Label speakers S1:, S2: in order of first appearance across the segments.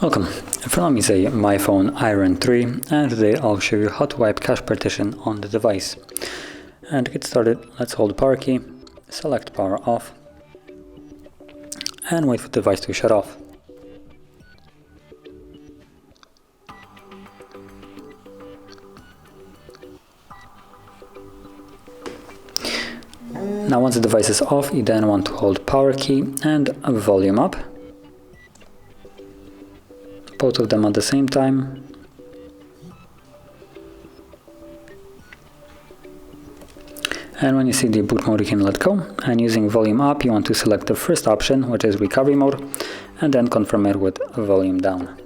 S1: Welcome, from me is a MyPhone Iron 3, and today I'll show you how to wipe cache partition on the device. And to get started, let's hold the power key, select power off, and wait for the device to shut off. Now once the device is off, you then want to hold power key and volume up, both of them at the same time. And when you see the boot mode, you can let go, and using volume up you want to select the first option, which is recovery mode, and then confirm it with volume down.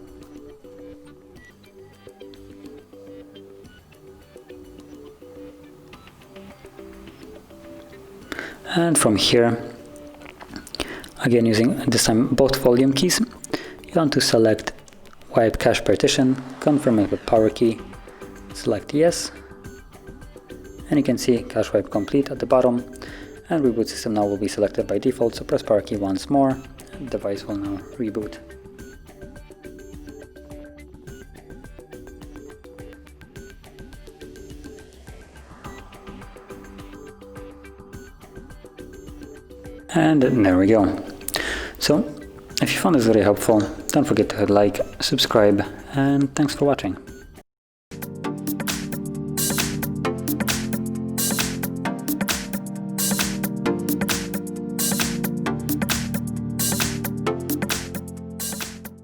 S1: And from here, again using this time both volume keys, you want to select wipe cache partition, confirm it with power key, select yes, and you can see cache wipe complete at the bottom, and reboot system now will be selected by default, so press power key once more, and the device will now reboot. And there we go. So, if you found this very helpful, don't forget to hit like, subscribe, and thanks for watching.